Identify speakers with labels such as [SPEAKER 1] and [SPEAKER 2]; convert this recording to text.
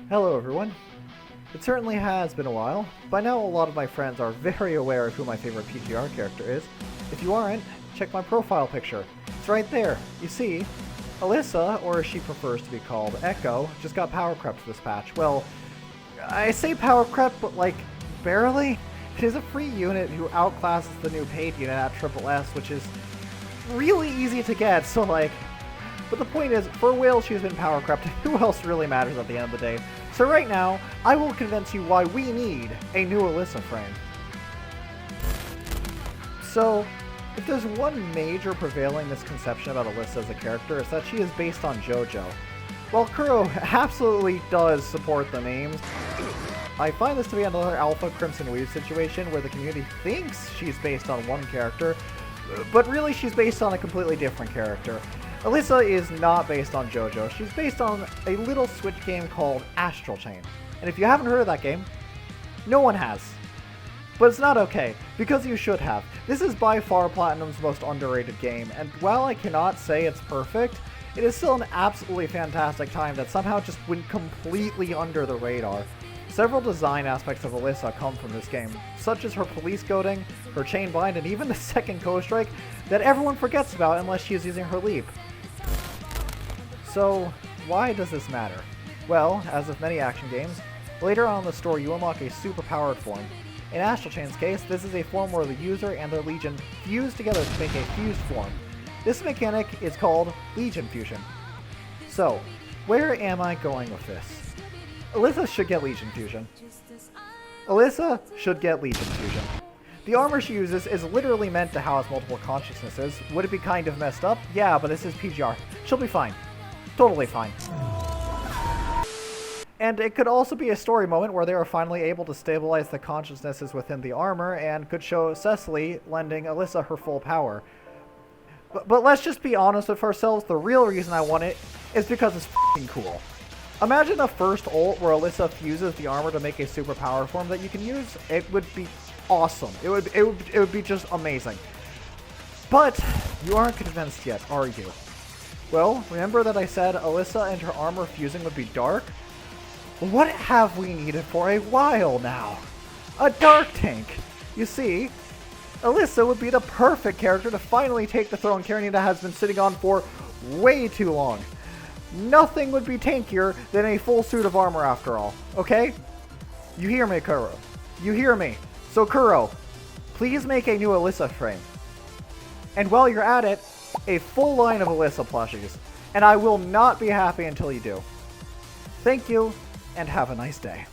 [SPEAKER 1] Hello everyone. It certainly has been a while. By now a lot of my friends are very aware of who my favorite PGR character is. If you aren't, check my profile picture. It's right there. You see, Alisa, or as she prefers to be called, Echo, just got power crept this patch. Well, I say power crept, but like, barely. She's a free unit who outclasses the new paid unit at SSS, which is really easy to get, so like... But the point is, for a while she's been power crept, who else really matters at the end of the day? So right now, I will convince you why we need a new Alisa frame. So, if there's one major prevailing misconception about Alisa as a character, it's that she is based on JoJo. While Kuro absolutely does support the memes, I find this to be another Alpha Crimson Weave situation where the community thinks she's based on one character, but really she's based on a completely different character. Alisa is not based on JoJo, she's based on a little Switch game called Astral Chain. And if you haven't heard of that game, no one has. But it's not okay, because you should have. This is by far Platinum's most underrated game, and while I cannot say it's perfect, it is still an absolutely fantastic time that somehow just went completely under the radar. Several design aspects of Alisa come from this game, such as her police goading, her chain bind, and even the second co-strike that everyone forgets about unless she is using her leap. So, why does this matter? Well, as with many action games, later on in the story you unlock a super-powered form. In Astral Chain's case, this is a form where the user and their Legion fuse together to make a fused form. This mechanic is called Legion Fusion. So, where am I going with this? Alisa should get Legion Fusion. Alisa should get Legion Fusion. The armor she uses is literally meant to house multiple consciousnesses. Would it be kind of messed up? Yeah, but this is PGR. She'll be fine. Totally fine. And it could also be a story moment where they are finally able to stabilize the consciousnesses within the armor and could show Cecily lending Alisa her full power. But let's just be honest with ourselves, the real reason I want it is because it's f***ing cool. Imagine a first ult where Alisa fuses the armor to make a super power form that you can use. It would be awesome. It would be just amazing. But you aren't convinced yet, are you? Well, remember that I said Alisa and her armor fusing would be dark? What have we needed for a while now? A dark tank! You see, Alisa would be the perfect character to finally take the throne Karenina has been sitting on for way too long. Nothing would be tankier than a full suit of armor after all, okay? You hear me, Kuro. You hear me. So Kuro, please make a new Alisa frame. And while you're at it, a full line of Alisa plushies. And I will not be happy until you do. Thank you, and have a nice day.